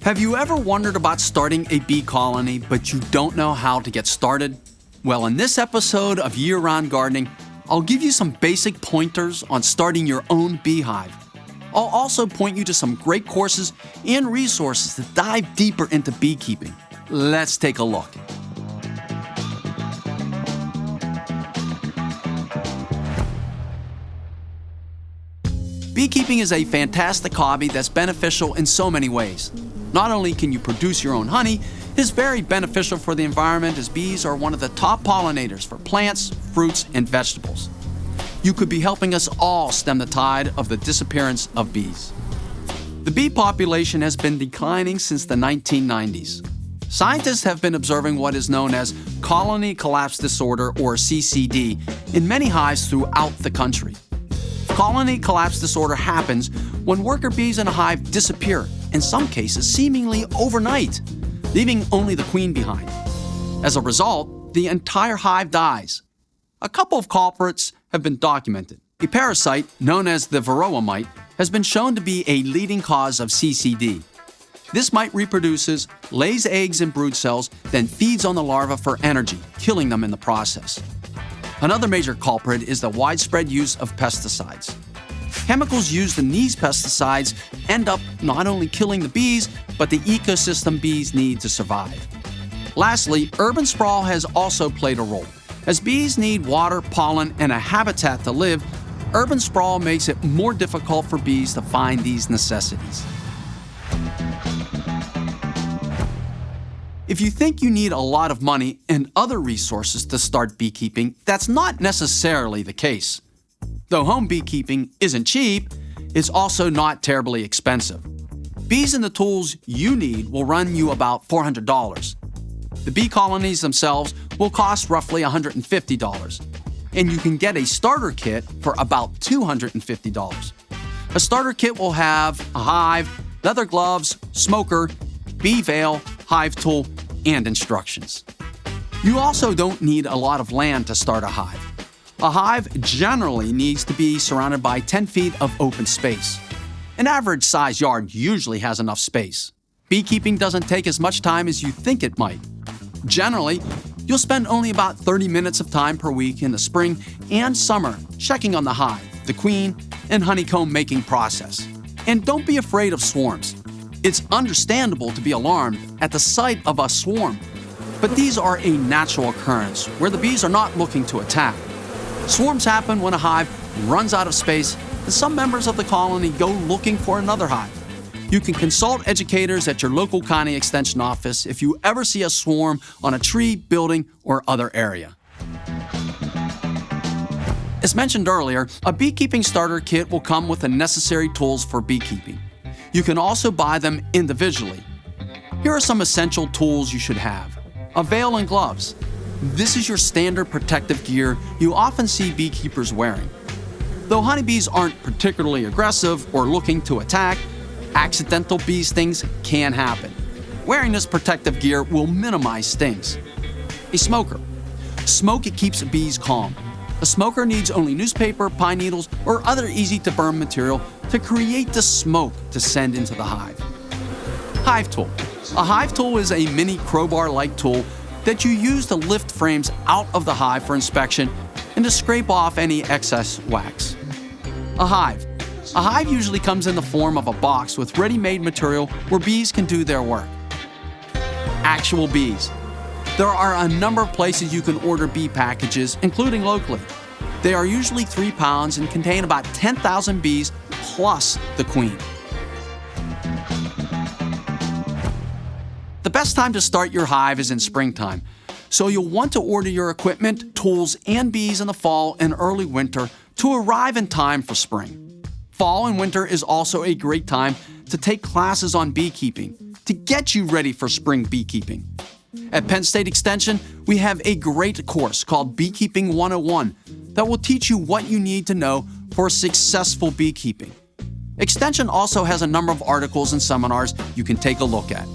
Have you ever wondered about starting a bee colony, but you don't know how to get started? Well, in this episode of Year-Round Gardening, I'll give you some basic pointers on starting your own beehive. I'll also point you to some great courses and resources to dive deeper into beekeeping. Let's take a look. Beekeeping is a fantastic hobby that's beneficial in so many ways. Not only can you produce your own honey, it's very beneficial for the environment as bees are one of the top pollinators for plants, fruits, and vegetables. You could be helping us all stem the tide of the disappearance of bees. The bee population has been declining since the 1990s. Scientists have been observing what is known as colony collapse disorder, or CCD, in many hives throughout the country. Colony collapse disorder happens when worker bees in a hive disappear, in some cases seemingly overnight, leaving only the queen behind. As a result, the entire hive dies. A couple of culprits have been documented. A parasite known as the varroa mite has been shown to be a leading cause of CCD. This mite reproduces, lays eggs and brood cells, then feeds on the larvae for energy, killing them in the process. Another major culprit is the widespread use of pesticides. Chemicals used in these pesticides end up not only killing the bees, but the ecosystem bees need to survive. Lastly, urban sprawl has also played a role. As bees need water, pollen, and a habitat to live, urban sprawl makes it more difficult for bees to find these necessities. If you think you need a lot of money and other resources to start beekeeping, that's not necessarily the case. Though home beekeeping isn't cheap, it's also not terribly expensive. Bees and the tools you need will run you about $400. The bee colonies themselves will cost roughly $150, and you can get a starter kit for about $250. A starter kit will have a hive, leather gloves, smoker, bee veil, hive tool, and instructions. You also don't need a lot of land to start a hive. A hive generally needs to be surrounded by 10 feet of open space. An average size yard usually has enough space. Beekeeping doesn't take as much time as you think it might. Generally, you'll spend only about 30 minutes of time per week in the spring and summer checking on the hive, the queen, and honeycomb making process. And don't be afraid of swarms. It's understandable to be alarmed at the sight of a swarm, but these are a natural occurrence where the bees are not looking to attack. Swarms happen when a hive runs out of space and some members of the colony go looking for another hive. You can consult educators at your local county extension office if you ever see a swarm on a tree, building, or other area. As mentioned earlier, a beekeeping starter kit will come with the necessary tools for beekeeping. You can also buy them individually. Here are some essential tools you should have. A veil and gloves. This is your standard protective gear you often see beekeepers wearing. Though honeybees aren't particularly aggressive or looking to attack, accidental bee stings can happen. Wearing this protective gear will minimize stings. A smoker. Smoke keeps bees calm. A smoker needs only newspaper, pine needles, or other easy-to-burn material to create the smoke to send into the hive. Hive tool. A hive tool is a mini crowbar-like tool that you use to lift frames out of the hive for inspection and to scrape off any excess wax. A hive. A hive usually comes in the form of a box with ready-made material where bees can do their work. Actual bees. There are a number of places you can order bee packages, including locally. They are usually 3 pounds and contain about 10,000 bees plus the queen. The best time to start your hive is in springtime, so you'll want to order your equipment, tools, and bees in the fall and early winter to arrive in time for spring. Fall and winter is also a great time to take classes on beekeeping to get you ready for spring beekeeping. At Penn State Extension, we have a great course called Beekeeping 101 that will teach you what you need to know for successful beekeeping. Extension also has a number of articles and seminars you can take a look at.